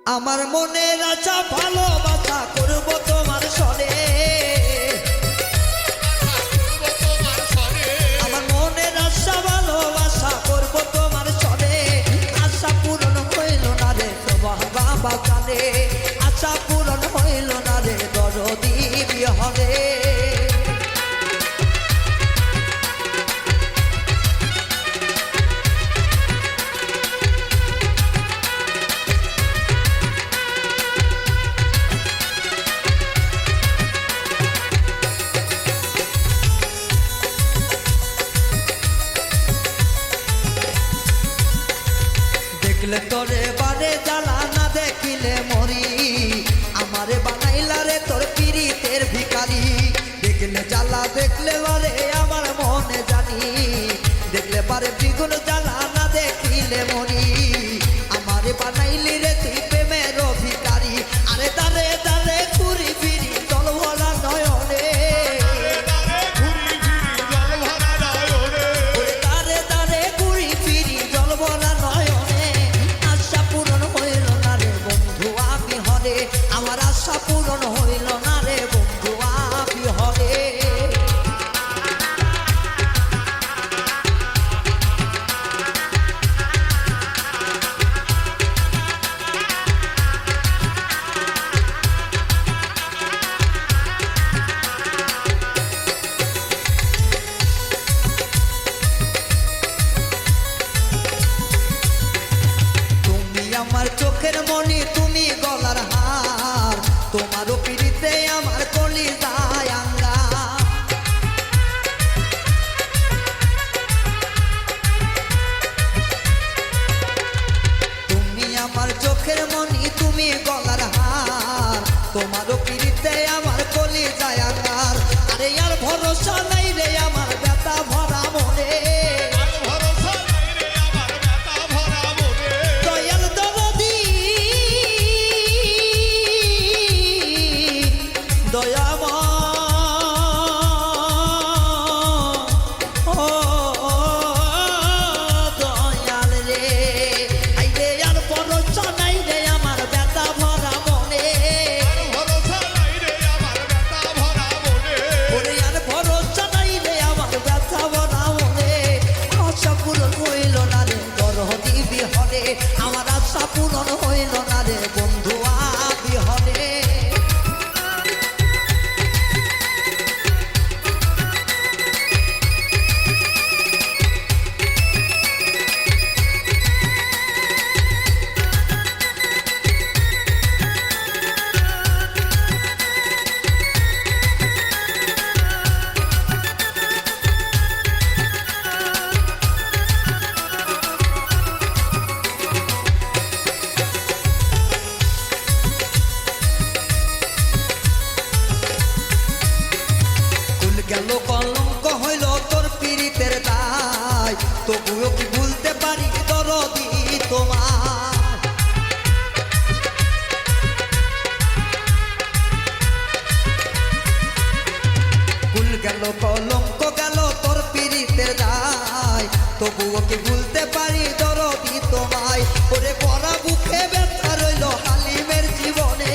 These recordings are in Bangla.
আমার মনের আশা ভালোবাসা করব তোমার সনে, আমার মনের আশা ভালোবাসা করব তোমার সনে। আশা পূরণ হইল না রে বাবা জানে, আশা পূরণ হইল না রে দরদি বিহনে। দেখলে তোরে বারে জ্বালা না দেখিলে মরি, আমারে বানাইলা রে তোর পীড়িতের ভিখারি। দেখলে জ্বালা দেখলে বারে আমার মনে জানি, দেখলে পারে দ্বিগুণ জ্বালা না দেখিলে মরি। আমারে বানাইলি রে তুই প্রেমের ভিখারি, আরে দারে দারে ঘুরি ফিরি জল ভরা নয়নে, দারে দারে ঘুরি ফিরি জল ভরা নয়নে। আশা পূরণ হইল না রে বন্ধু আপনি হরে, আমার আশা পূরণ হইল না রে বন্ধু আপনি হরে। আমার চোখের মনি তুমি গলার হার, তোমারও পিড়িতে আমার কলিজায় আঙ্গা। তুমি আমার চোখের মনি তুমি গলার হার, তোমারও পিড়িতে আমার কলিজায় আঙ্গার। আরে আর ভরসা নাই রে আমার ব্যথা ভরা মনে, আমার আশা পূরণ হইল না রে বন্ধু আপনি হরে। গেল কলঙ্ক হইল তোর পীড়িতের দায়, তবুও কি ভুলতে পারি দরদি তোমার। ভুল গেল কলঙ্ক গেল তোর পীড়িতের দায়, তবুও কি ভুলতে পারি দরদি তোমায়। ওরে পরা বুকে ব্যথা রইল হালিমের জীবনে,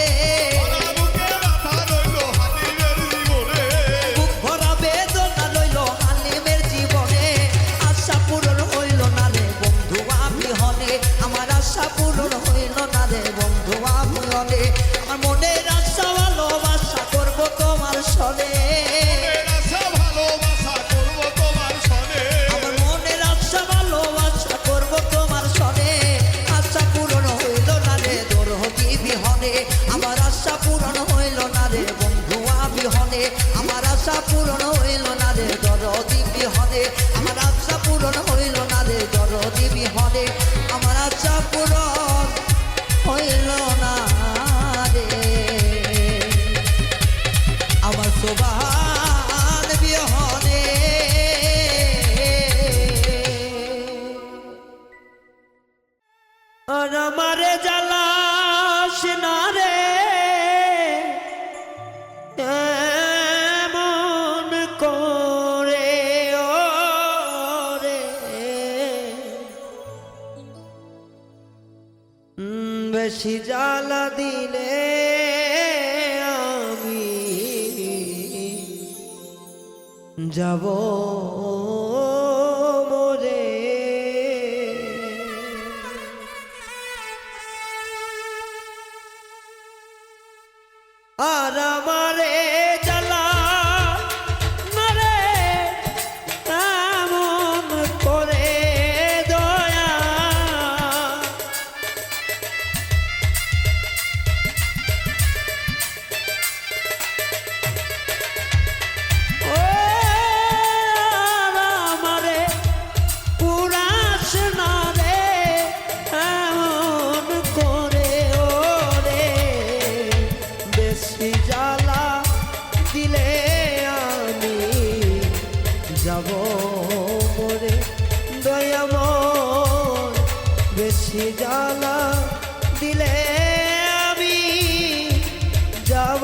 আমার আশা পূরণ হইল না রে বন্ধু আপনি হরে। আমার মনের আশা ভালোবাসা করব তোমার সনে, আমার মনের আশা ভালো বেশি জ্বালা দিলে আমি যাব মরে। আর আমারে জ্বালা মারে এমন করে দয়া, ও আমারে পুরাস না রে এমন করে, ওরে বেশি জ্বালা দিলে আমি যাব মরে। দয়াময় বেশি জ্বালা দিলে আমি যাব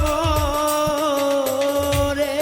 মরে।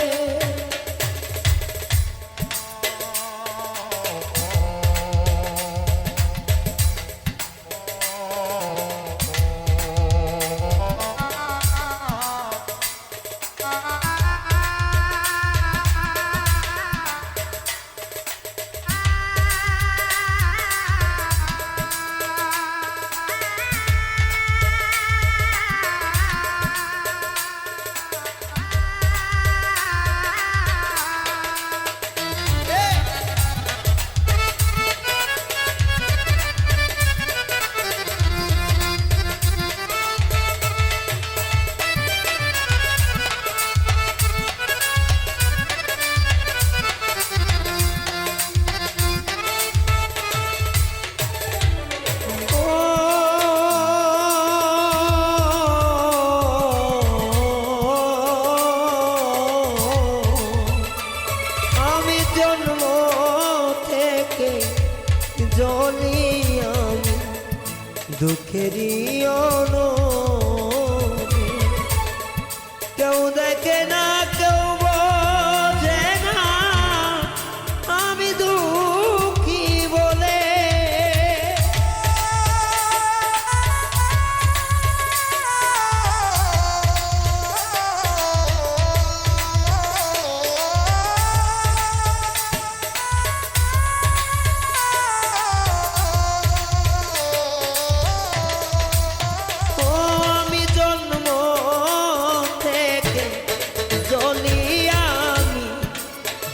জন্ম থেকে জ্বলি আমি দুঃখেরই অনলে। কেউ দেখে না কেউ বোঝে না আমি দুঃখী বলে।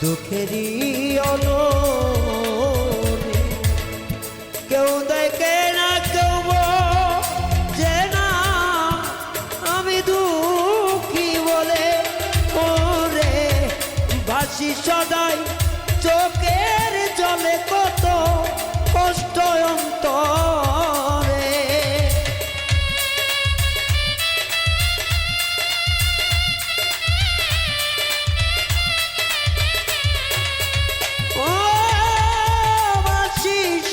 দুঃখেরই অনলে কেউ দেখে না কেউ বোঝে না আমি দুঃখী বলে। ওরে ভাসি সদাই চোখের জলে কত কষ্ট অন্তরে।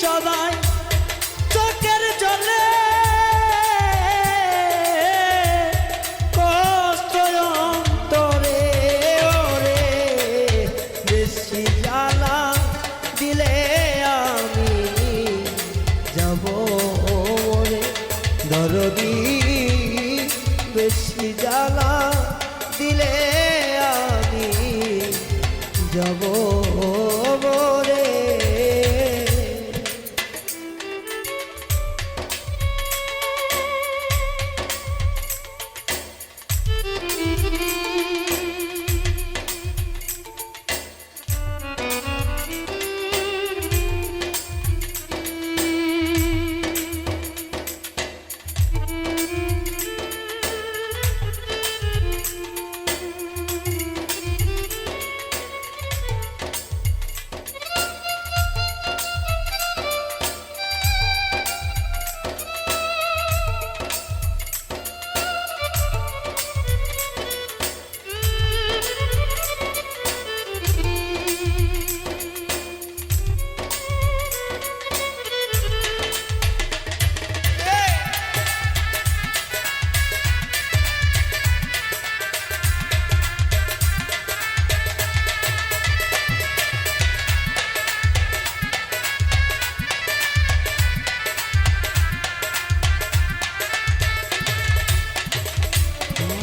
সবাই চোখের জলে কষ্ট অন্তরে। ওরে বেশি জ্বালা দিলে আমি যাব মরে। দরদি বেশি জ্বালা দিলে আমি যাব মরে।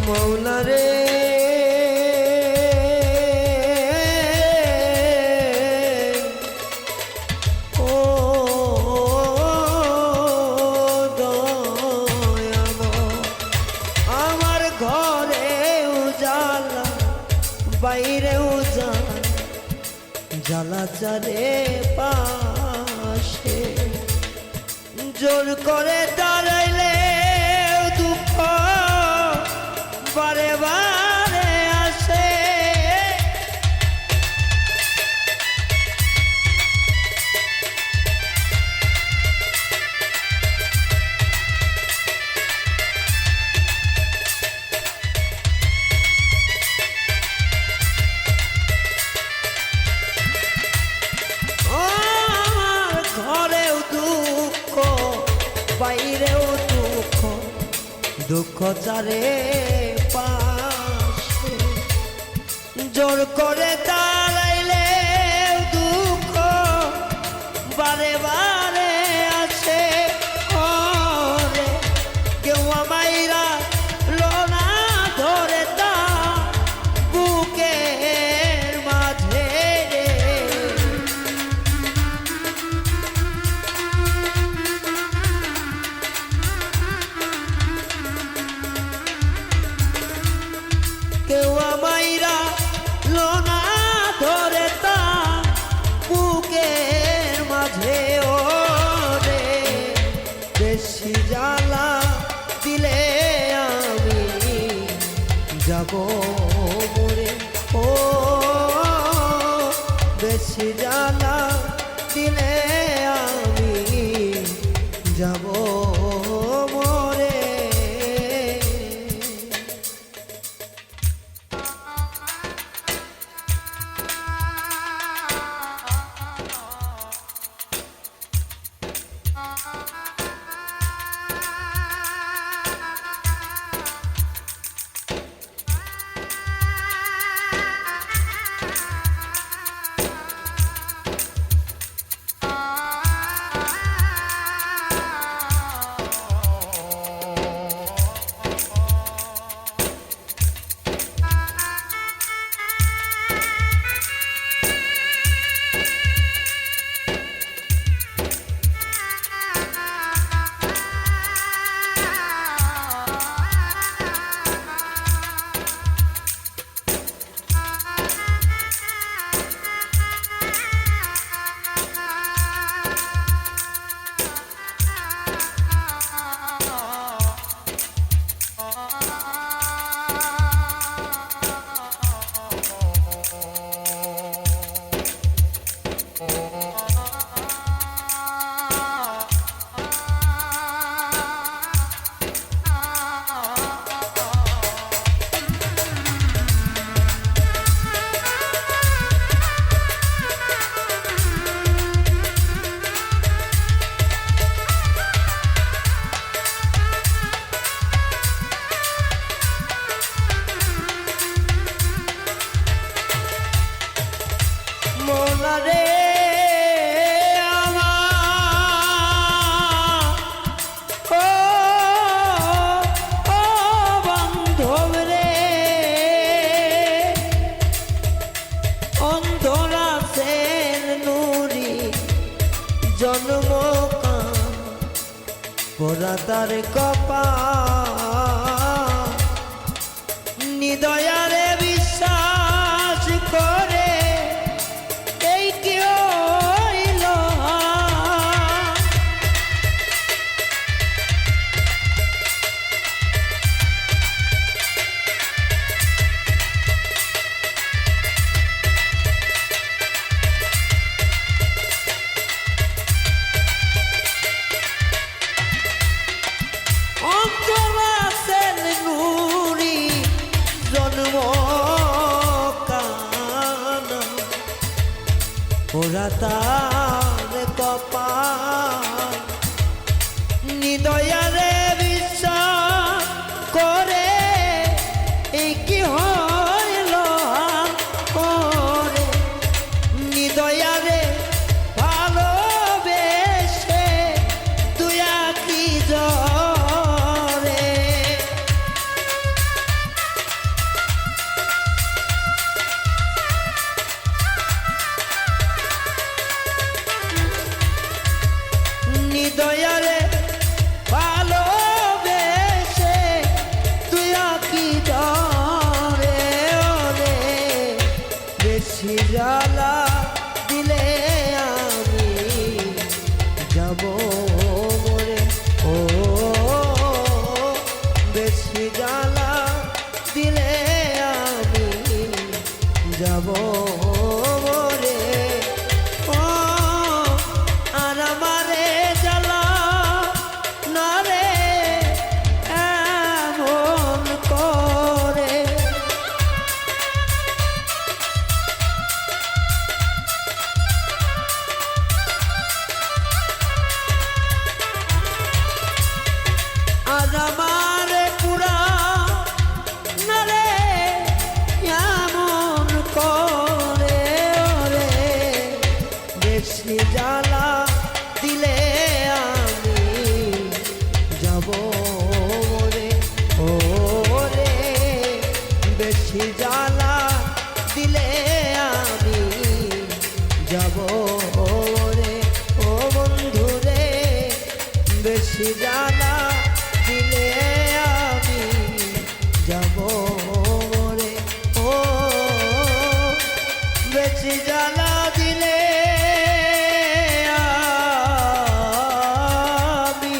মৌলা রে ও দয়াময়, আমার ঘরে উজালা বাইরে উজালা জ্বালা চারে পাশে, জোর করে দাঁড়াইলে দুঃখ বারে বারে আসে। আমার ঘরেও দুঃখ বাইরেও দুঃখ, দুঃখ চারে পাশে, জোর করে দাঁড়াইলে দুঃখ বারে বারে আসে। ওরে কেউ আমাইরা লোনা ধরে তা বুকের মাঝে রে, কেউ আমাইরা লোনা ধরে তা বুকের মাঝে। ওরে বেশি জ্বালা দিলে আমি যাব মরে, ও বেশি জ্বালা দিলে আমি যাব মরে। মৌলা রে আমার, ও বান্ধব রে, অন্ধরাসের নুরি জন্ম কাম পোড়া তার কপাল, নিদয়ারে বিশ্বাস করে এই কি হইল। অন্তরাসের নুরি জন্ম কানা ওরা তার কপাল, নিদয়ারে বিশ্বাস করে এই কি হইল। করে নিদয়ারে ভালোবেসে তুই কি জরে আমার পুরা না রে এমন করে ওরে বেশি জ্বালা দিলে আমি যাব রে ও রে বেশি জ্বালা দিলে আমি যাব রে ও বন্ধু রে বেশি জ্বালা দিলে আমি যাব রে ও বেশি জ্বালা দিলে আমি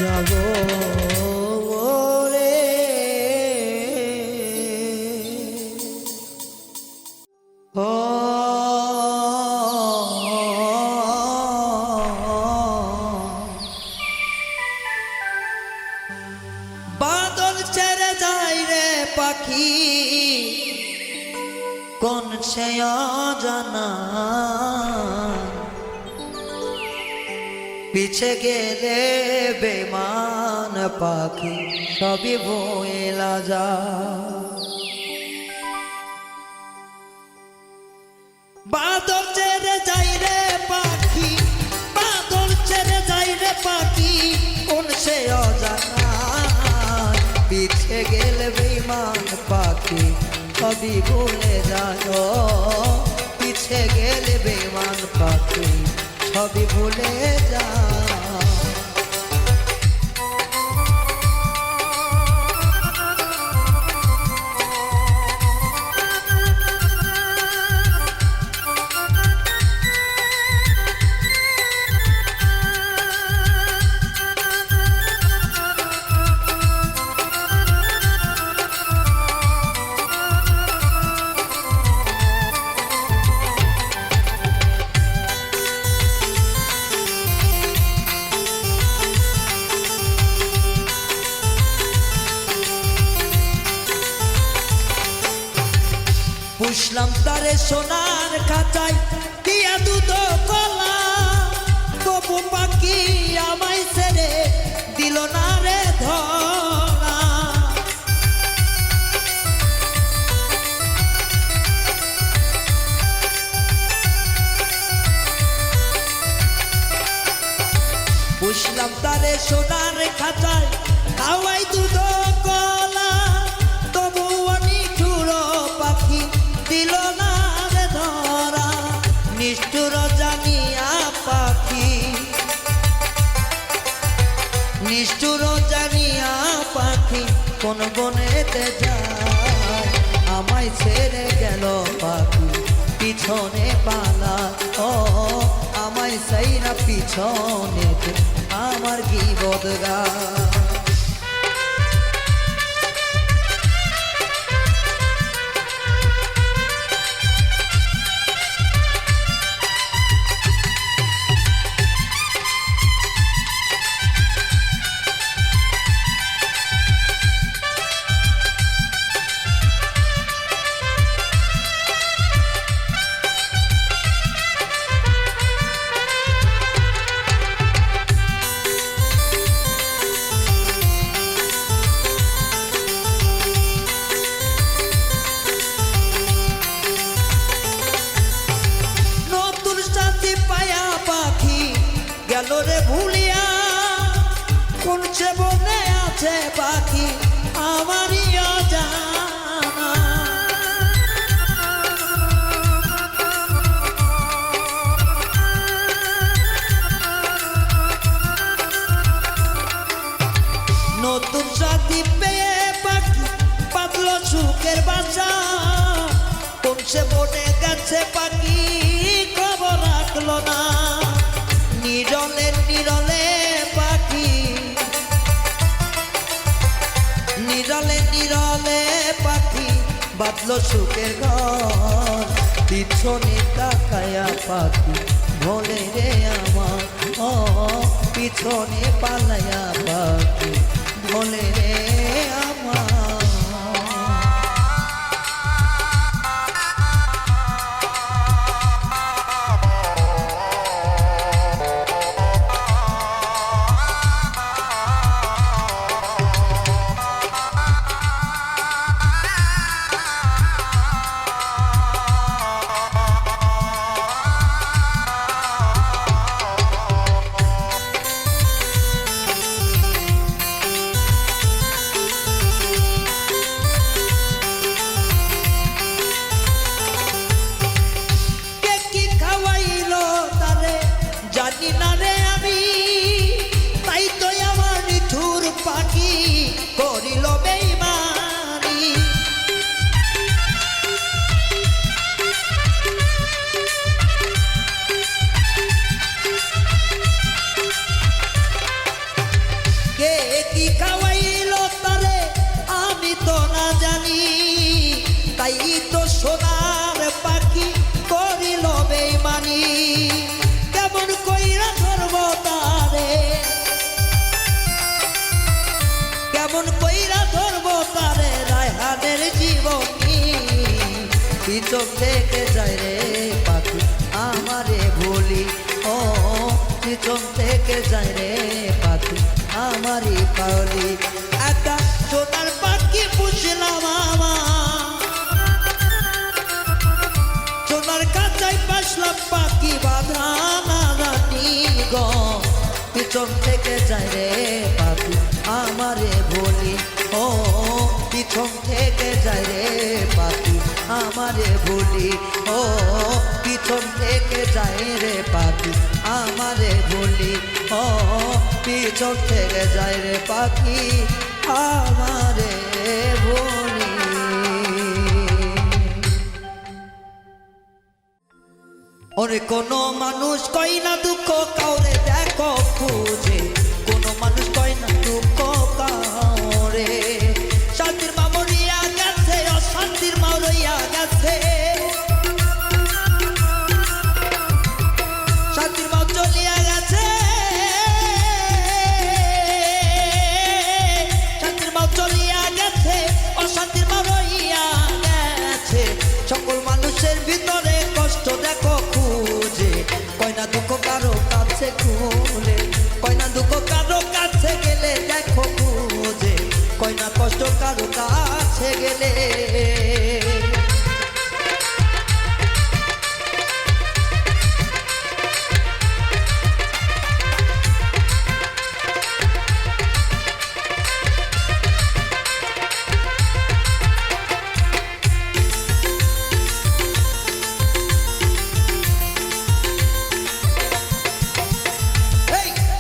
যাব রে ও বাদল ছেড়ে যায় রে পাখি কোন সে অজানা পিছে গেলে বেমান পাখি সবই ভুলা যা বাদল ছেড়ে যায় রে পাখি বাদল ছেড়ে যায় রে পাখি কোন সে অজানা পিছে গেলে বেমান পাখি সবই ভুলে যায় পিছে গেলে বেমান পাখি সবই ভুলে যায় পুষলাম তারে সোনার খাঁচায় দিয়া দুধ কলা তবু পাখি আমায় ছেড়ে দিল না রে ধরা পুষলাম তারে সোনার খাঁচায় খাওয়াই দুধ কলা তবু নিঠুর পাখি দিল না রে ধরা নিষ্ঠুর জানিয়া পাখি নিষ্ঠুর জানিয়া পাখি কোন বনেতে যায় আমায় ছেড়ে গেল পাখি পিছনে পালা ও আমায় সেইরা পিছনেতে আমার গীবত গা গেল রে ভুলিয়া কোন সে বনে আছে পাখি আমারই অজানা নতুন সাথী পেয়ে পাখি বাঁধলো সুখের বাসা কোন সে বনে গেছে পাখি খবর রাখলো না নিরলে নিরলে পাখি নিরলে নিরলে পাখি বাঁধলো সুখের ঘর পিছনে তাকায়া পাখি ভোলে রে আমার ও পিছনে পালায়া পাখি ভোলে রে আমার কে কি খাওয়াইলো তারে আমি তো না জানি, তাই তো সোনার পাখি করিল বেইমানি। কেমন কইরা ধরব তারে, কেমন কইরা ধরব তারে রায়হানের জীবনী। পিছন থেকে যায় রে পাখি আমারে ভুলি, ও পিছন থেকে যায় রে পাখি আমারে পাওলি। একটা সোনার পাখি পুষলাম আমার, সোনার কাঁচাই পাশলাম পাখি বাঁধা না রানী গো। পিছন থেকে যায় রে পাখি আমারে ভুলি, ও পিছন থেকে যায় রে পাখি আমারে ভুলি, ও পিছন থেকে যায় রে পাখি আমারে ভুলি, ও পিছন থেকে যায় রে পাখি আমারে ভুলি। ওরে কোনো মানুষ কই না দুঃখ কাউরে দেখো খুঁজে, কোনো মানুষ কই না দুঃখ কাউরে। শান্তির মা মরিয়া গেছে, অশান্তির মা রইয়া গেছে, শান্তির মা চলিয়া গেছে, শান্তির মা চলিয়া গেছে, অশান্তির মা রইয়া গেছে। সকল মানুষের ভিতরে কষ্ট দেখো খুঁজে, কয় না দুঃখ কারো কাছে খুলে, কয় না দুঃখ কারো কাছে গেলে দেখো খুঁজে, কয় না কষ্ট কারো কাছে গেলে।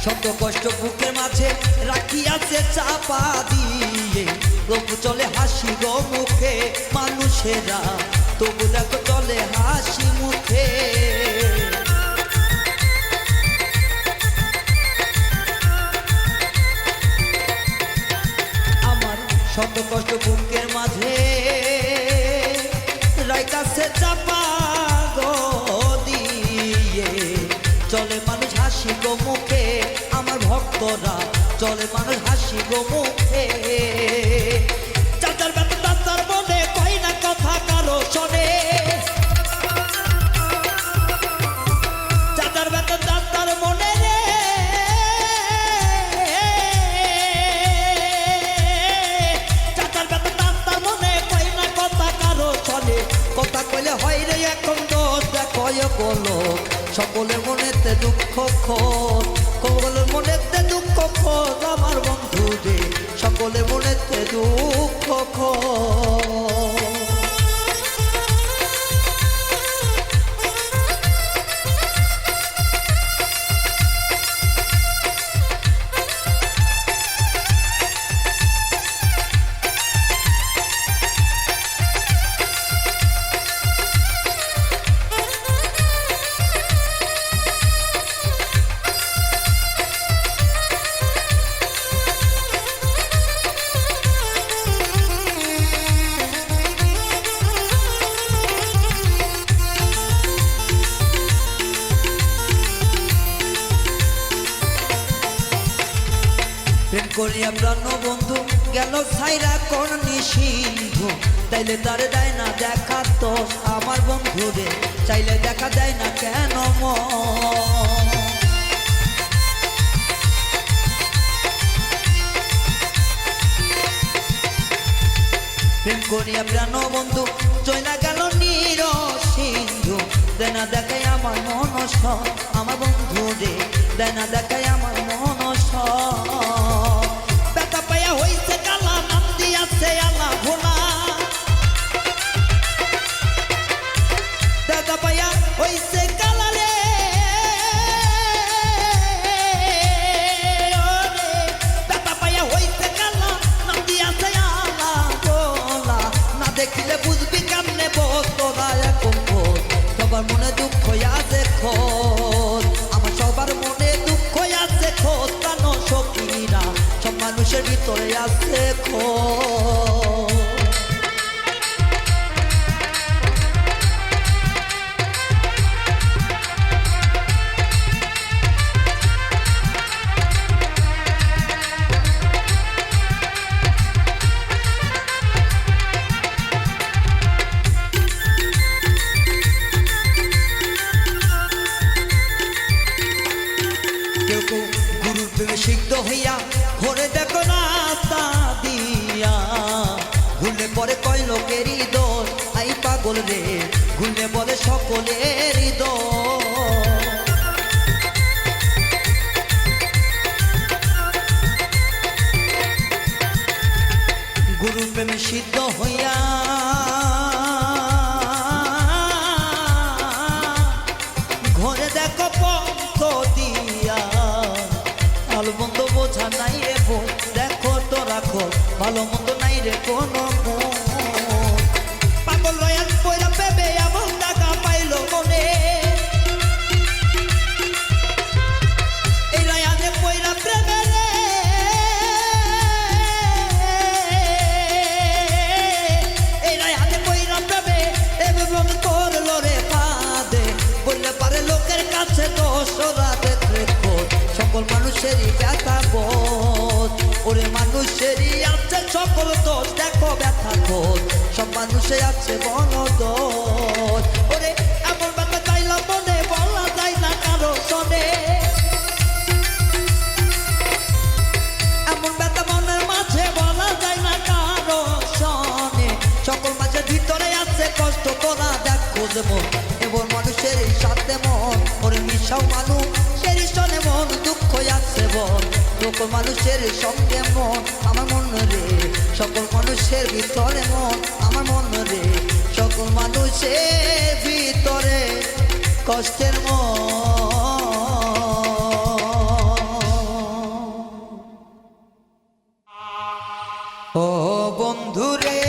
শত কষ্ট বুকের মাঝে রাখিয়াছে চাপা দিয়ে, তবু চলে হাসি গো মুখে মানুষেরা, তবু দেখো চলে হাসি মুখে। আমার শত কষ্ট বুকের মাঝে রাখিয়াছে চাপা গো দিয়ে, চলে মানুষ হাসি গো মুখে, আমার ভক্তরা চলে মানুষ হাসি গো মুখে। চাচার বেতন দাদার মনে কই না কথা কারো শোনে, চাচার বেতন দাদার মনে রে, চাচার বেতন দাদার মনে কই না কথা কারো শোনে। কথা কইলে হয় রে এখন দোষ দেখো বলো, সকলের মনেতে দুঃখ খোঁজ, সকলের মনেতে দুঃখ খোঁজ আমার বন্ধু রে, সকলের মনেতে দুঃখ খোঁজ। প্রেম করিয়া প্রাণ বন্ধু গেল ছাইরা কোন নিষিদ্ধ, তাইলে তারে দেয় না দেখা তো আমার বন্ধু রে, চাইলে দেখা দেয় না কেন মন। প্রেম করিয়া প্রাণ বন্ধু চইলা গেল নির সিন্ধু, দেয় না দেখায় আমার মনস, আমার বন্ধু রে দেয় না দেখায় আমার মনস। ব্যথা পাইয়া হইছে কালা নাম দিয়াছে আলা ভোলা, ব্যথা পাইয়া হইছে কালা রে, ব্যথা পাইয়া হইছে কালা নাম দিয়াছে আলা ভোলা। না দেখিলে বুঝবি কেমনে বস্তরা এখন সবার মনে দুঃখ আছে খোঁজ, আমার সবার মনে দুঃখ আছে খোঁজ, কেন সখী মানুষের ভিতরে আছে খোঁজ। কেউ কেউ গুরুর প্রেমে সিদ্ধ হইয়া ঘরে দেখো না তা দিয়া, ঘুরলে পরে কয় লোকেরই দোষ, আই পাগল রে ঘুরলে বলে সকলেরই দোষ। গুরুর প্রেমে সিদ্ধ হইয়া ঘরে দেখো পথ দিয়া, ভালো মন্দ বোঝা নাই রে বোন, দেখো তো রাখো ভালো মন্দ নাই রে কোনো মন। পাগল রয়াল পয়রা পেবে এমন টাকা পাইল মনে, এই রয়ালে পয়রা প্রেমে রে, এই রয়ালে পয়রা প্রেমে এমন করলো রে ফাঁদে, বললে পারে লোকের কাছে দোষরা দেখলে খোঁজ, সকল মানুষেরই ব্যথা বোধ, ওরে মানুষেরই আছে সকল দোষ, দেখো ব্যথা খোঁজ, সব মানুষে আছে বনদোষ। ওরে এমন ব্যথা চাইলাম মনে, বলা যায় না কারো শোনে, এমন ব্যথা মনের মাঝে বলা যায় না কারো শোনে, সকল মাঝে ভিতরে আছে কষ্ট, তোরা দেখ খোঁজ মন, এবার মানুষের সাথে মন, ওরে মিশাও মানুষ সেই শোনে মন, দুঃখ আছে বল, সকল মানুষের সঙ্গে মন, আমার মন রে সকল মানুষের ভিতরে মন, আমার মন রে সকল মানুষের ভিতরে কষ্টের মন। ও বন্ধু রে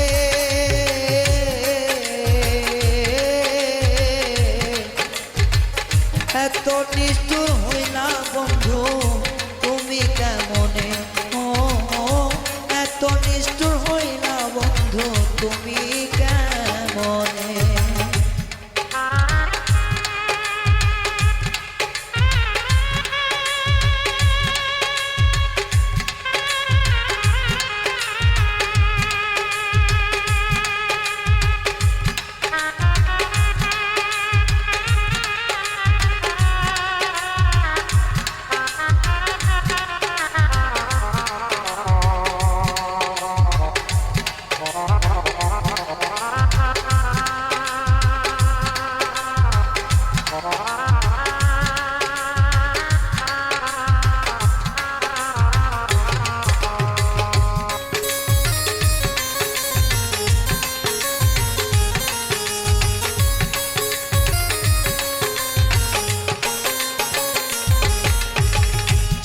এত নিষ্ঠুর হইলা বন্ধু তুমি কেমনে, ও এত নিষ্ঠুর হইলা বন্ধু তুমি কেমনে।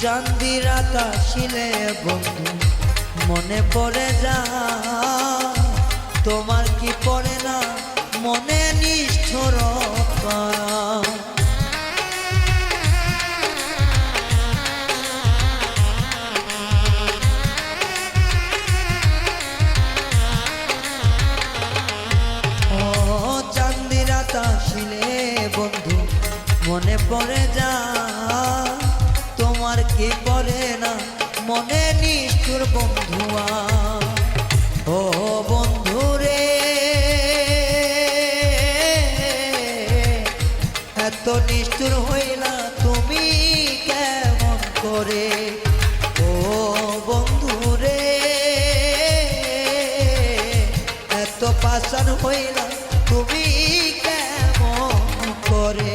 চাঁদির আকাশিলে বন্ধু মনে পড়ে যা, তোমার কি পড়ে না মনে নিষ্ঠুরতা, ও চাঁদির আকাশিলে বন্ধু মনে পড়ে যা, তোমার কি পড়ে না মনে নিষ্ঠুর বন্ধুয়া। ও বন্ধু রে এত নিষ্ঠুর হইলা তুমি কেমন করে, ও বন্ধু রে এত পাষাণ হইলা তুমি কেমন করে।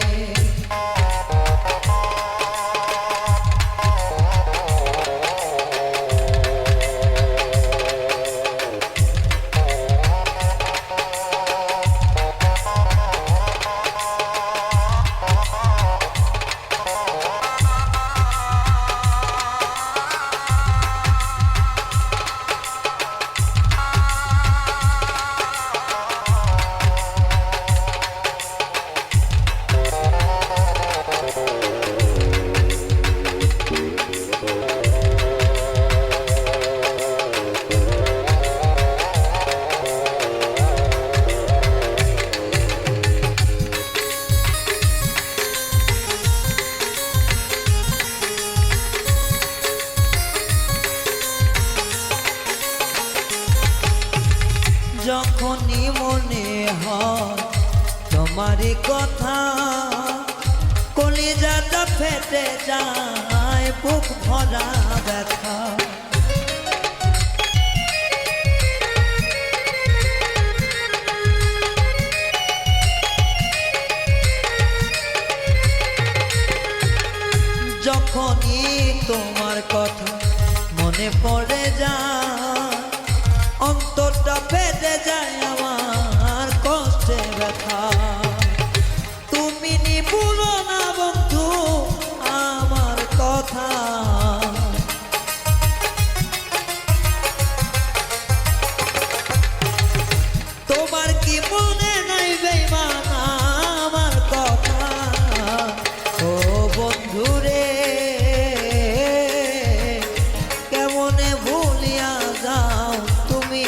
যখনই মনে হয় তোমারই কথা, কলিজাটা ফেটে যায় বুক ভরা ব্যথা। যখনই তোমার কথা মনে পড়ে যায়, অন্তরটা ফেটে যায় আমার কষ্টে ব্যথা। তুমি নিভুলো না বন্ধু আমার কথা, তোমার কি মনে নাই বেঈমান আমার কথা? ও বন্ধু রে, কেমনে ভুলিয়া যাও তুমি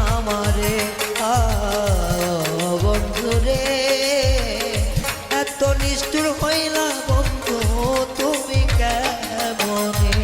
আমারে। বন্ধু রে, এত নিষ্ঠুর হইলা বন্ধু তুমি কেমনে?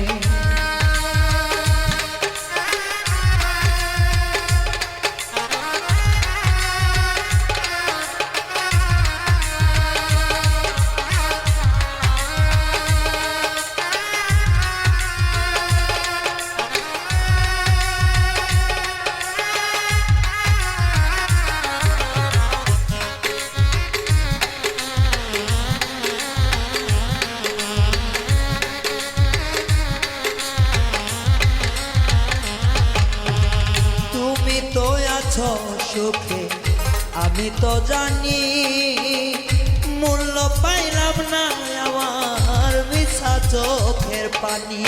তুমি তো আছো সুখে আমি তো জানি, মূল্য পাইলাম না আমার মিছা চোখের পানি।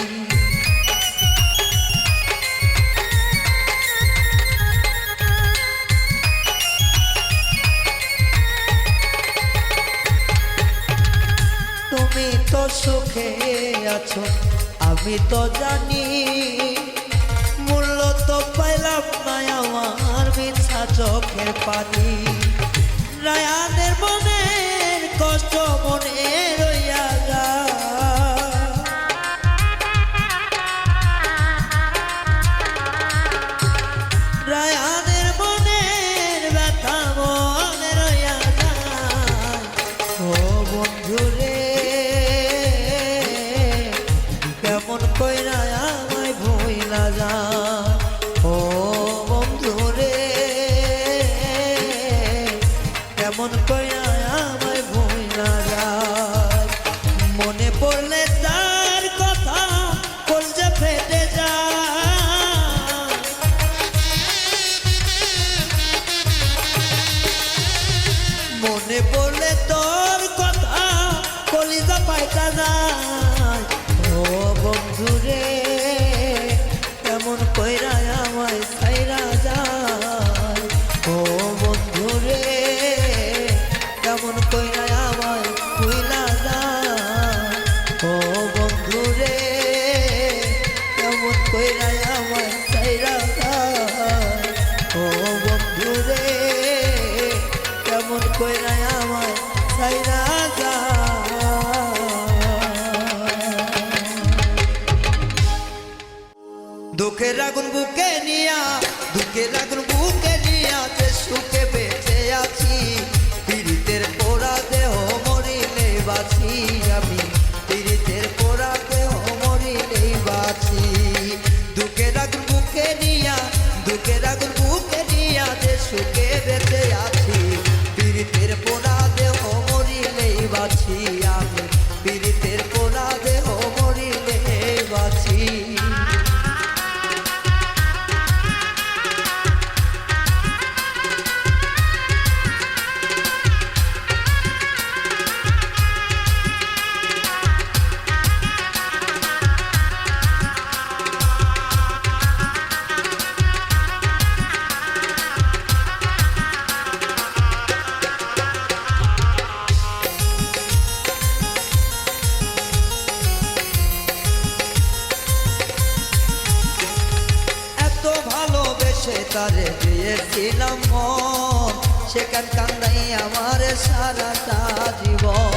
তুমি তো সুখে আছো আমি তো জানি, মূল্য তো পাইলাম না আমার মিছা চোখের পানি। রায়ানের মনের কষ্ট মনে রইয়া যায়, রায়ানের মনের ব্যথা মনে রইয়া যায়। ও বন্ধু রে, কেমন কইরা আমায় ভুইলা যায়। ও বন্ধু রে, কেমন কইরা আমায় ভুইলা যায়। মনে পড়লে তার কথা কলজে ফেটে যায়, মনে পড়লে তোর কথা কলিজা পাইতা যায়। ও বন্ধু রে, কেমন কইরা আমায় ছাইরা যায়। ও বন্ধু রে, কেমন কইরা আমায় ভুইলা যায়। ও বন্ধু রে, কেমন কইরা আমায় ছাইরা যায়। ও বন্ধু রে, কেমন কইরা আমায় ছাইরা যায়। দুঃখের আগুন বুকে নিয়া, দুঃখের আগুন বুকে নিয়া যে সুখে বেঁচে আছি, পীড়িতের পোড়া দেহ মরিলেই বাঁচি আমি, পীড়িতের পোড়া দেহ মরিলেই বাঁচি। দুঃখের আগুন বুকে নিয়া, দুঃখের আগুন বুকে নিয়া যে সুখে বেঁচে আছি, পীড়িতের পোড়া দেহ মরিলেই বাঁচি আমি, পীড়িতের পোড়া দেহ মরিলেই বাঁচি। তারে দিয়েছিলাম মন, সেখান কান্দাই আমার সারাটা জীবন।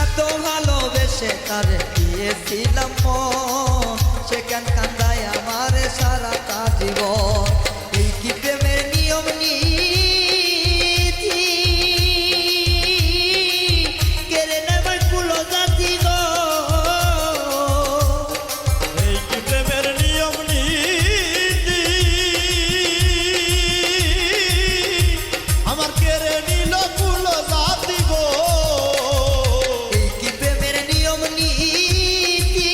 এত ভালোবেসে তারে দিয়েছিলাম মন, সে কেন কান্দায় আমার সারাটা জীবন। এই কি প্রেমের নিয়ম নীতি, কেড়ে নেবার কুলো জাতি গো। এই কি প্রেমের নিয়ম নীতি, আমার কেড়ে নিল কুল জাতি গো। এই কি প্রেমের নিয়ম নীতি,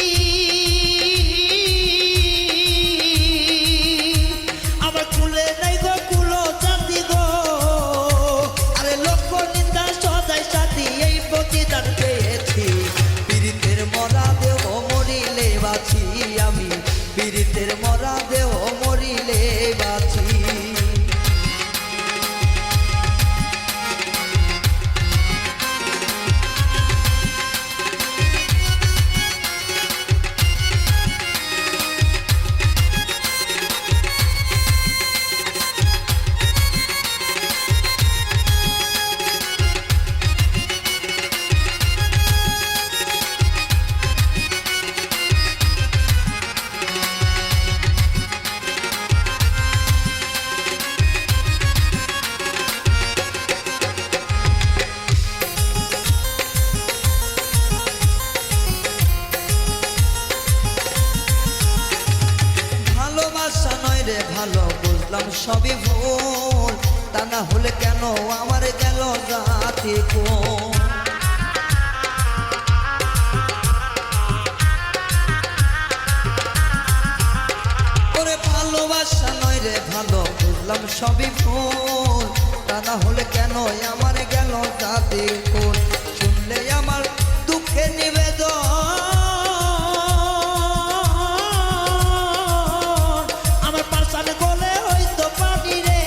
আমার কুলে নাই গো কুলো জাতি গো। আরে লক্ষ নিন্দা সদাই সাথী এই প্রতিদান পেয়েছি, পীড়িতের মরা দেহ মরিলে বাঁচি আমি, পীড়িতের মরা দেহ মরিলে বাঁচি। ভালোবাসা নয় রে ভালো বুঝলাম সবই ভুল, তা না হলে কেন আমার গেল জাতি কোন। ওরে ভালোবাসা নয় রে ভালো বুঝলাম সবই ভুল, তা না হলে কেন আমার গেল জাতি কোন। শুনলে আমার দুঃখের নিবেদন, আমার পাশান গলে হয়তো পানি রে।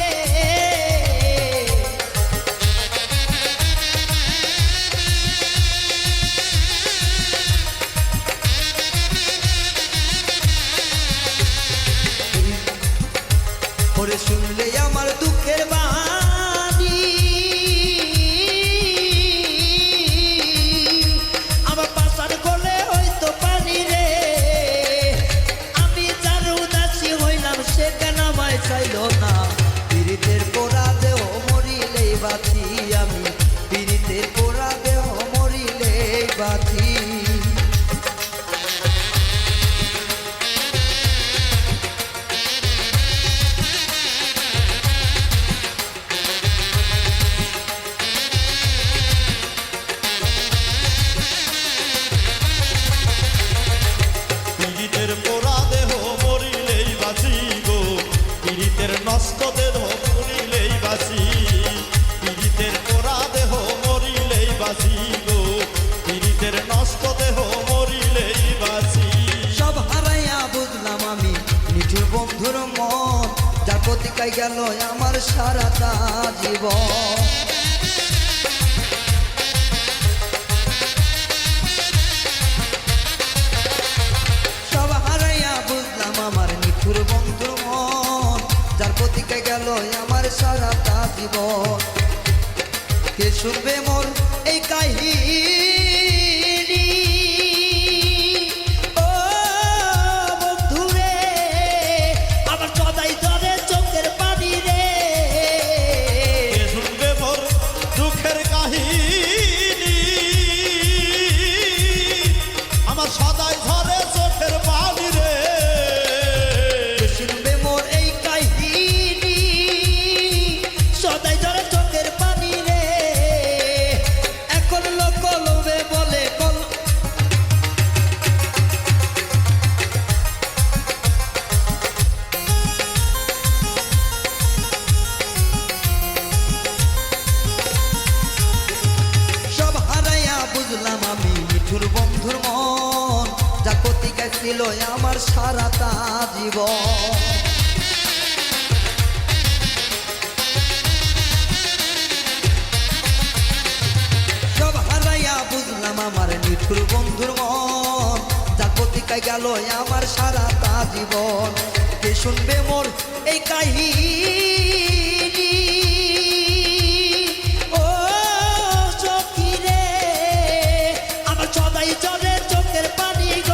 ওরে শুনলে আমার দুঃখের বাণী, আমার পাশান গলে হয়তো পানি রে। আমি যার উদাসী হইলাম সে কেন আমায় চাইল না, পীড়িতের পোড়া দেহ মরিলেই বাঁচি আমি, পীড়িতের পোড়া দেহ মরিলেই বাঁচি। পীড়িতের পোড়া দেহ মরিলেই বাঁচি গো, পীড়িতের নষ্ট দেহ মরিলেই বাঁচি। পীড়িতের পোড়া দেহ মরিলেই বাঁচি গো, পীড়িতের নষ্ট দেহ মরিলেই বাঁচি। সব হারাইয়া বুঝলাম আমি নিঠুর বন্ধুর মন, যার প্রতিকায় গেল আমার সারাটা জীবন। সব হারাইয়া বুঝলাম আমার নিঠুর বন্ধুর মন, যার প্রতিকায় গেল আমার সারাটা জীবন। কে শুনবে মোর এই কাহিনী, ও বন্ধু রে, আমার সদাই ধরে চোখের পানি রে। কে শুনবে মোর দুঃখের কাহিনী, আমার সদাই ধরে চোখের পানি রে। কে শুনবে মোর এই কাহিনী, সদাই ধরে চোখের পানি রে। এখন লোক লোভে বলে কল, সব হারাইয়া বুঝলাম আমি মিঠুর বন্ধুর মন, যা প্রতিকায় ছিল আমার সারাটা জীবন। সব হারাইয়া বুঝলাম আমার নিঠুর বন্ধুর মন, যা প্রতিকায় গেল আমার সারাটা জীবন। কে শুনবে মোর এই কাহিনী, ও সখী রে, আমার সদাই জলে চোখের পানি গো।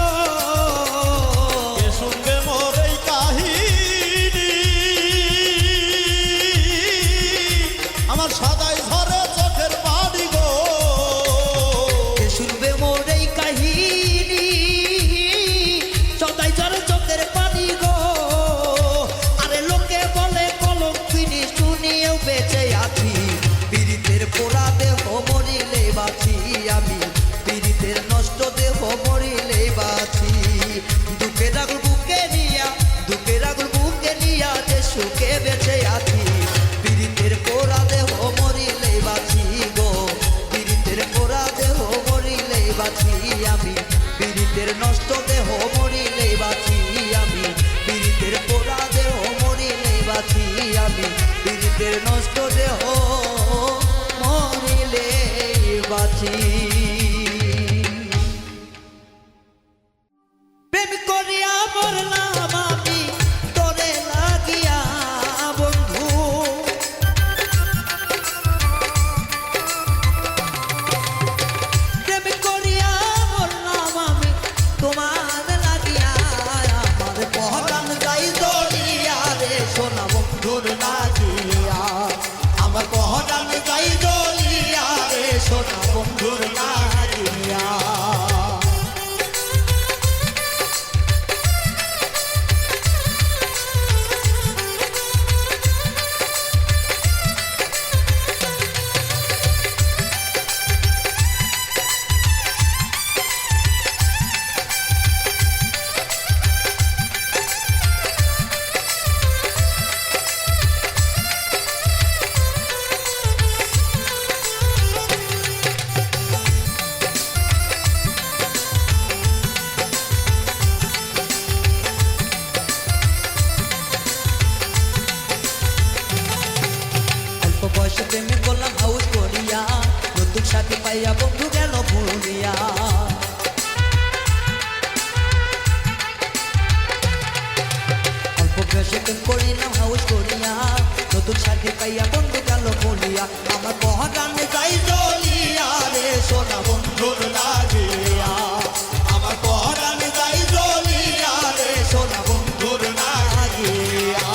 বাঁচি প্রেম করিয়া মরলাম আমি তোরে লাগিয়া বন্ধু প্রেম করিয়া মরলাম আমি তোমার লাগিয়া আমার পহরান গাই দলিয়া রে সোনা বন্ধুর লাগিয়া আমার পহরান গাই দলিয়া রে সোনা বন্ধুর লাগিয়া বয়সে প্রেমে করলাম হাউস করিয়া নতুন সাথী পাইয়া বন্ধু গেল ভুলিয়া অল্প বয়সে প্রেম করিলাম হাউস করিয়া নতুন সাথী পাইয়া বন্ধু গেল ভুলিয়া আমার পহরান যাই জ্বলিয়া রে সোনা বন্ধুর লাগিয়া আমার পহরান যাই জ্বলিয়া রে সোনা বন্ধুর লাগিয়া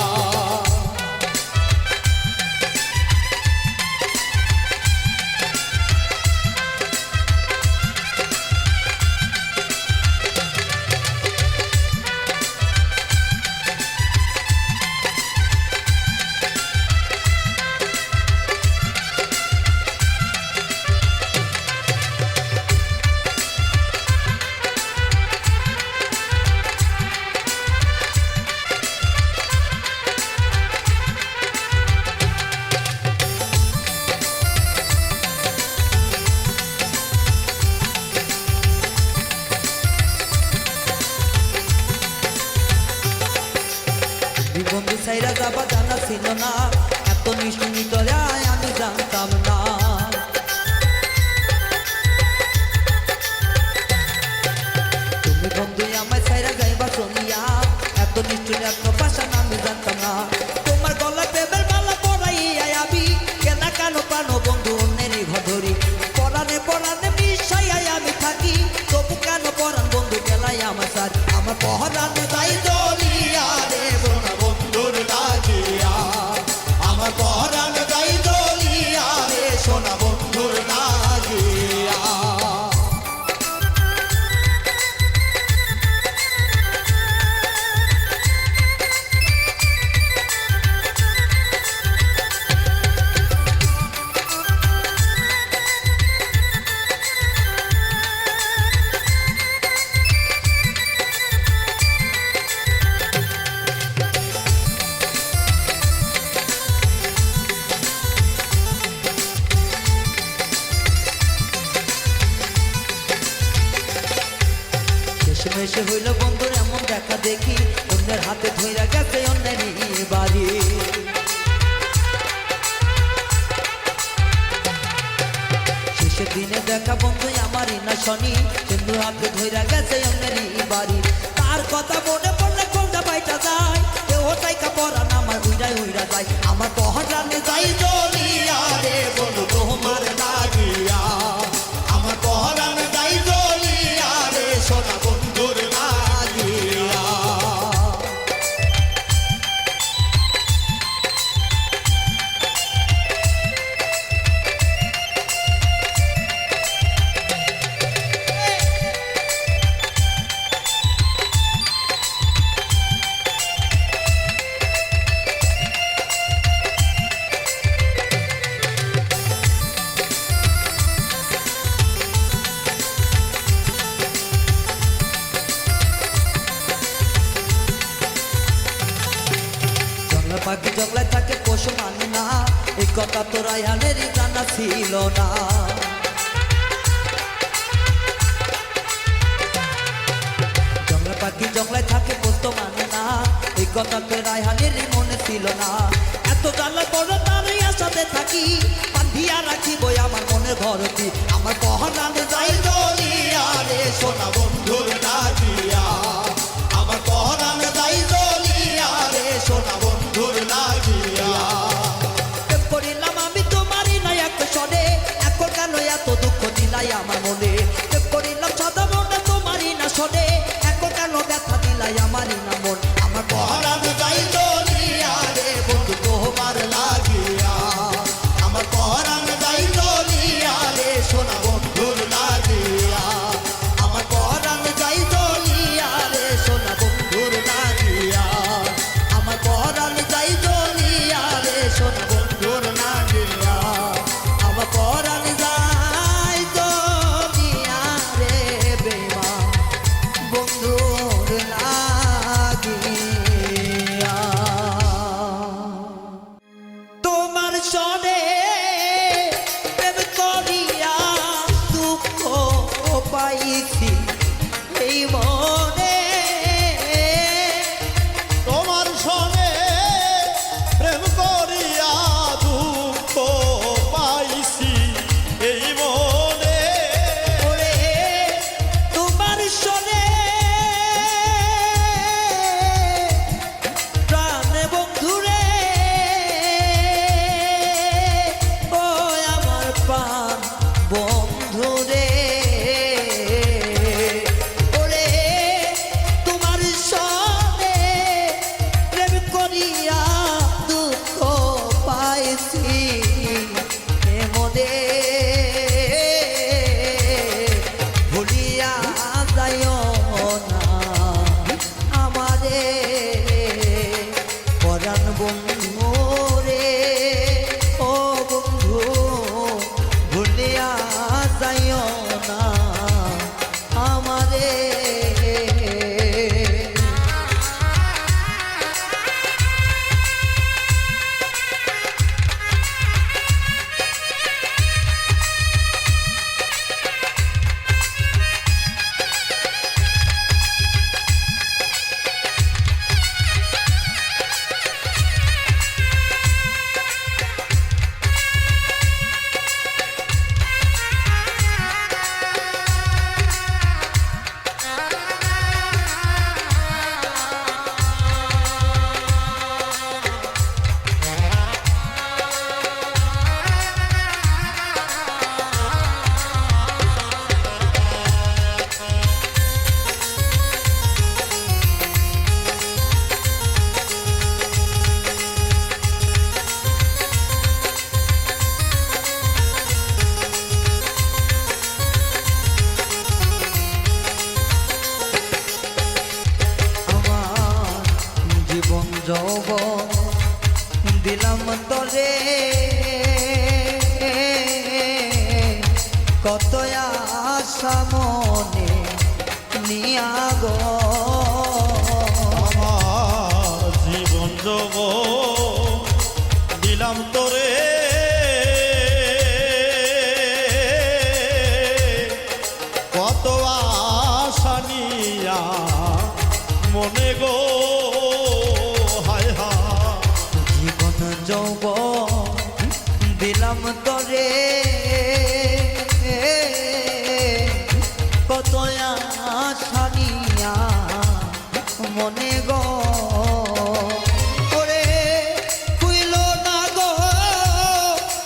বন্ধু সাইরা যাবা জানা ছিল না এত মিষ্টি তোরে আমি জানতাম না তুমি বন্ধু আমায় সাইরা যাইবা শুনিয়া এত নিষ্ঠুর এত ভাষা আমি জানতাম না তোমার গলা প্রেমের মালা পরাইয়া আমি কেনা কেন পানো বন্ধু অন্যেরই ঘর ধরি পরানে পরানে মিশাইয়া আমি থাকি তবু কেন পরান বন্ধু গেলাই আমার সাথ আমার পহরানে যাই দলিয়া রে বোনা বন্ধুর লাগিয়া আমার পহরান যাই দলিয়া রে সোনা বন্ধুর লাগিয়া শেষে হইল বন্ধুর এমন দেখা দেখি অন্যের হাতে ধইরা গেছে অন্যেরই বাড়ি শেষের দিনে দেখা বন্ধু আমারই না শনি বন্ধুর হাতে ধইরা গেছে অন্যেরই বাড়ি তার কথা মনে পড়লে কোনটা বাইটা যায় কেউ টাইকা পরান আমার উইরাই উইরা যায় আমার পহরানে যাই জ্বলিয়া রে বন্ধু তোমার লাগিয়া আমার পহরানে যাই জ্বলিয়া রে সোনা বন্ধুর লাগিয়া পাখি জগলায় থাকে পশু মানে না এই কথা তো রায়হানেরই জানা ছিল না জংলা পাখি জংলায় থাকে পোস্ত মানে না এই কথা তো রায়হানেরই মনে ছিল না এত জ্বালা বড় তারই আশাতে থাকি বান্ধিয়া রাখি বই আমার মনে ঘরটি আমার পহরান যাই জ্বলিয়া রে সোনা বন্ধুর লাগিয়া আমার পরাণ যাই জ্বলিয়া রে সোনা বন্ধুর লাগিয়া প্রেম করিলাম আমি তোমারই না এক সনে এখন কেন এত দুঃখ দিলাই আমার মনে প্রেম করিলাম সদা মনে তোমারই না শোনে এখন কেন ব্যথা দিলাই আমারই না মন আমার পরাণ যাই জ্বলিয়া রে বন্ধু তোমার লাগিয়া আমার পরাণ যাই জ্বলিয়া রে সোনা বন্ধুর লাগিয়া আমার পরাণ যাই জ্বলিয়া রে সোনা বন্ধুর লাগিয়া আমার পরাণ যাই জ্বলিয়া রে সোনা বন্ধুর লাগিয়া আমার পরাণ যাই জ্বলিয়া রে বেমা বন্ধুর লাগিয়া তোমার সনে প্রেম করিয়া দুঃখ পাইছি এই মনে তোমার সনে প্রেম করিয়া দুঃখ পাইছি এই মনে ওরে তোমার সনে প্রাণ বন্ধুরে ও আমার প্রাণ বন্ধুরে ওরে তোমার সনে প্রেম করিয়া দুঃখ পাইছি এ মনে ভুলিয়া যাইও না আমারে পরাণ বন্ধু রে ও বন্ধু ভুলিয়া যাইও না আমারে আমার জীবন যৌবন দিলাম তরে কত আশা মনে নিয়া গো আমার জীবন যাব দিলাম তোরে কত আশা নিয়া মনে গো হায় হায় জীবন যৌবন দিলাম তরে কত আশা নিয়া মনে গো ওরে হইল না গো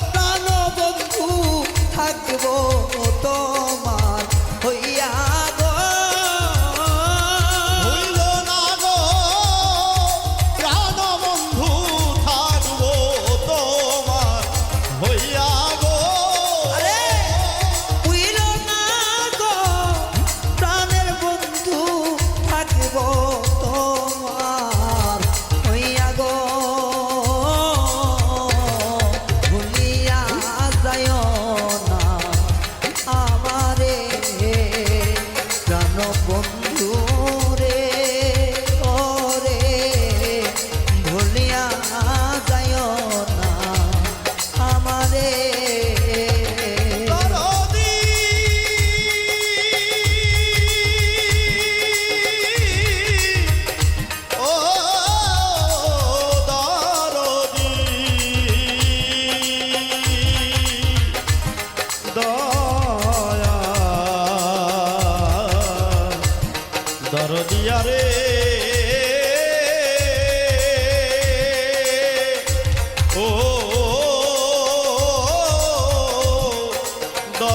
প্রাণ বন্ধু থাকবো তোমার হইয়া গো হইল না গো প্রাণ বন্ধু থাকবো তোমার হইয়া গো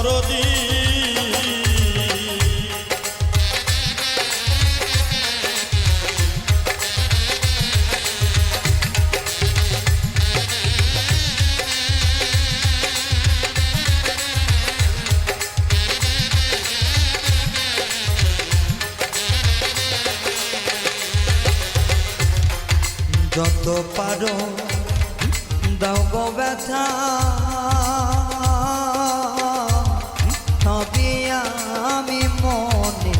দরদি যত পারো দাও গো ব্যথা সবই আমি মনে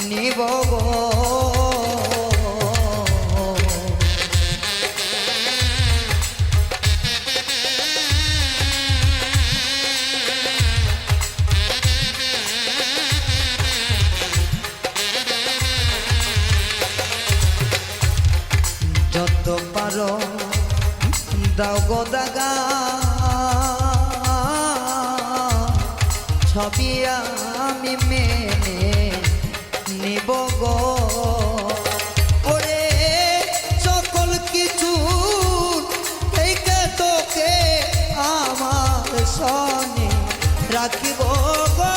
নিব গো যত পারো দাও গো দাগা ছবি আমি মেনে নিব গো ওরে সকল কিছু থেকে তোকে আমার সনে রাখিব গো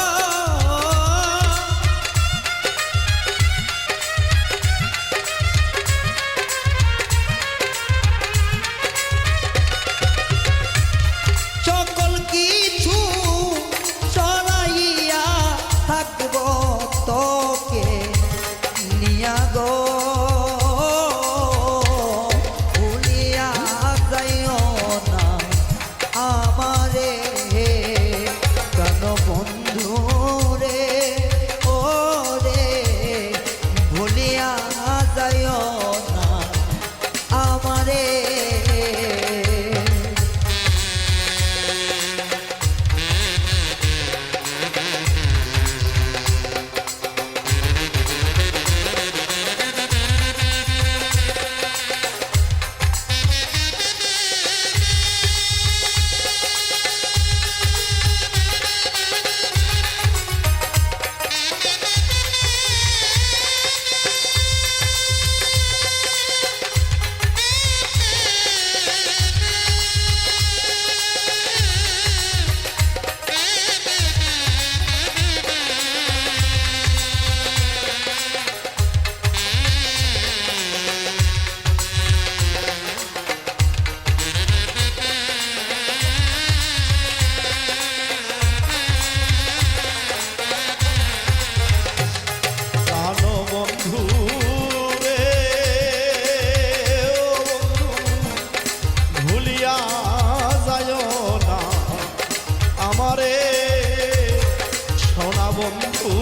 বন্ধু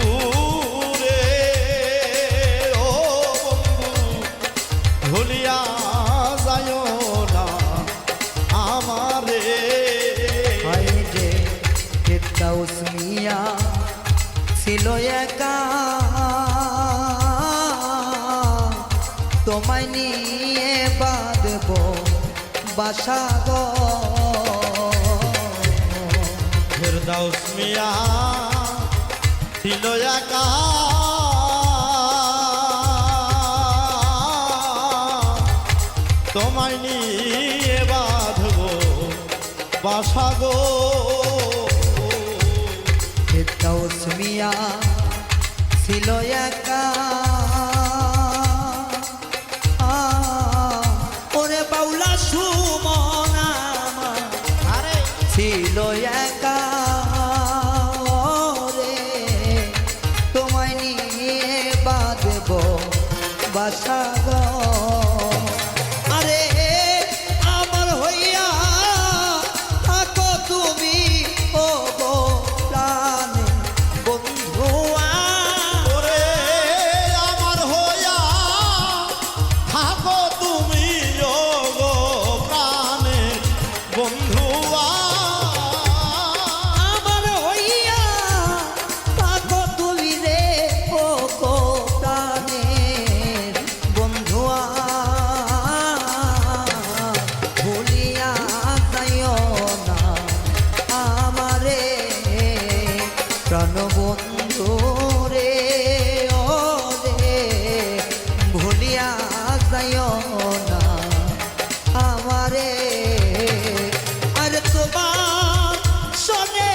রে ও বন্ধু ভুলিয়া যায়ো না আমারে হায় রে কেতা উসমিয়া ছিল একা তোমায় নিয়ে বাঁধব বাসা গো ফেরদাউস মিয়া ছিল একা তোমায় নিয়ে বাঁধব বাসা গো ফেরদাউস মিয়া ছিল একা ওরে বাউলা সুমন আরে ছিল একা রে তোমায় নিয়ে বাঁধব বাসা গো আরে আমার হইয়া থাকো তুমি ও গো প্রাণে বন্ধু ওরে আমার হইয়া থাকো তুমি ও গো প্রাণে বন্ধু আমার হইয়া থাকো তুমি রে ও গো প্রাণের বন্ধু ভুলিয়া যাইও না আমারে প্রাণ বন্ধু রে ও রে ভুলিয়া যাইও না আমারে আর তোমার সনে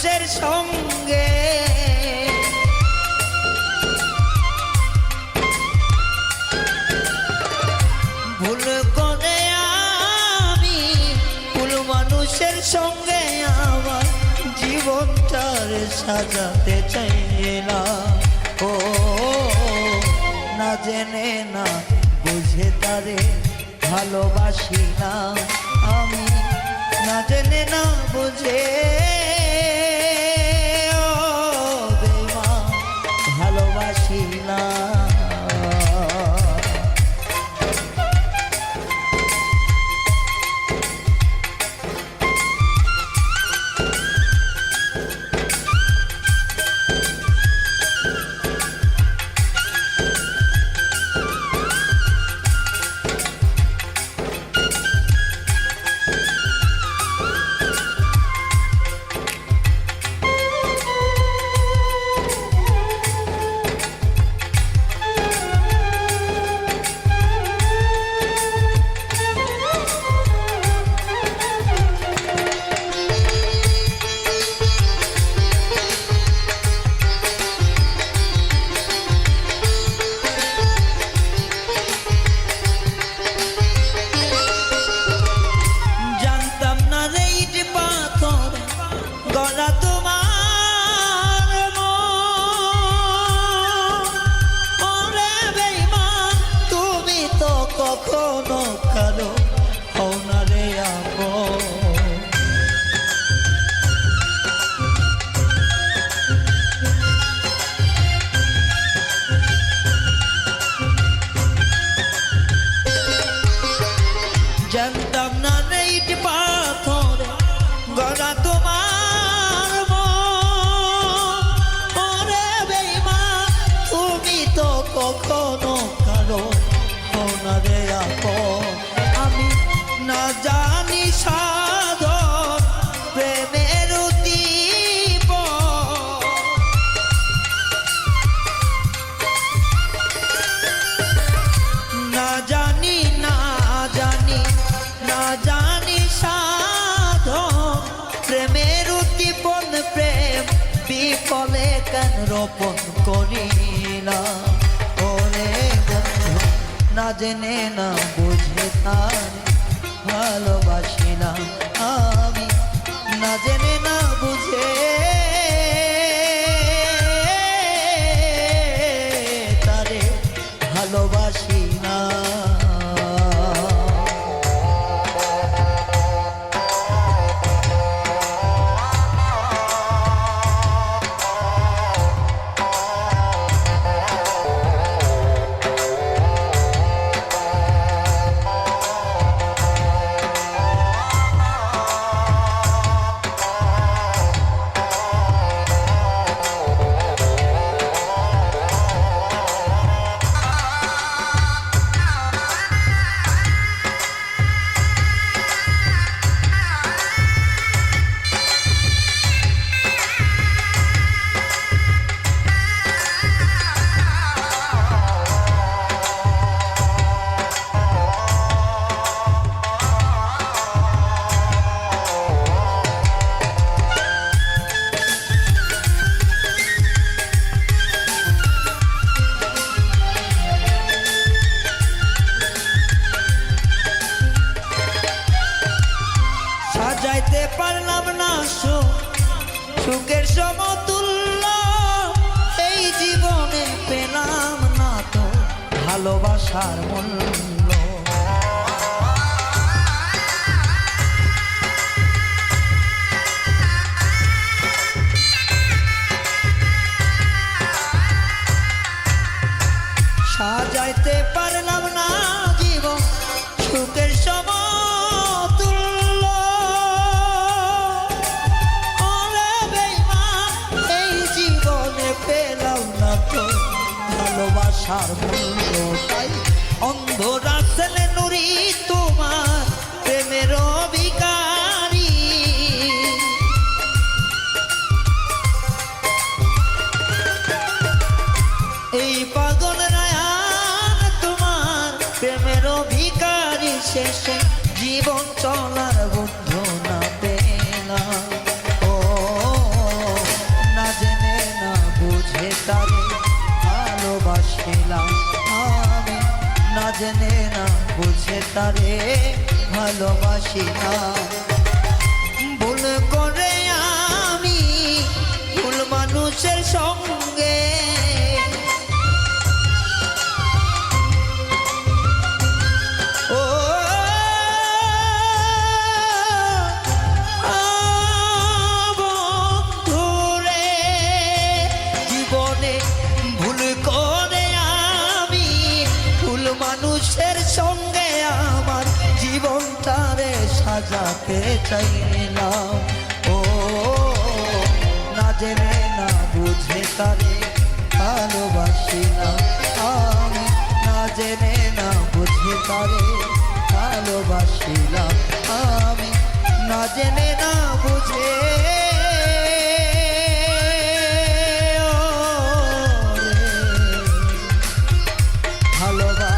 মানুষের সঙ্গে ভুল করে আমি ভুল মানুষের সঙ্গে আমার জীবনটার সাজাতে চাইলাম। ও না জেনে না বুঝে তারে ভালোবাসি না আমি, না জেনে না বুঝে ও বেঈমান ভালোবাসি না। কখনো কারো হও না রে আপন, জানতাম না রে ইট পাথর গড়া তোমার মন। ওরে বেঈমান তুমি তো কখনো কারো হও না রে আপন। আমি না জানি সাধন প্রেমের উদ্দীপন, না জানি না জানি না জানি সাধন প্রেমের উদ্দীপন। প্রেম বিফলে কেন রোপণ করিলাম। ওরে বন্ধু না জেনে না বুঝে তার ভালোবাসিলাম আমি, না জেনে না বুঝে তারে ভালোবাসি না। সাজাইতে পারলাম না সুখের সমতুল্য, এই জীবনে পেলাম না তো ভালোবাসার মূল্য। সাজাইতে পারলাম না জীবন সুখের সমতুল্য। ওরে বেঈমান এই জীবনে পেলাম না তো ভালোবাসার মূল্য। তাই অন্ধ রাসেলে নুরি তোমার প্রেমের ভিখারি, এই পাগল রায়ান তোমার প্রেমের ভিখারি। শেষে জীবন চলার বন্ধু না পেলাম। ও জেনে না বুঝে তারে ভালোবাসি না। ভুল করে আমি ভুল মানুষের সঙ্গে ও বন্ধুরে, জীবনে ভুল করে আমি ভুল মানুষের সঙ্গে আমার জীবনটারে সাজাতে চাইলাম। ও না জেনে না বুঝে তারে ভালোবাসিলাম আমি, না জেনে না বুঝে তারে ভালোবাসিলাম আমি, না জেনে না বুঝে ভালোবাসিলাম।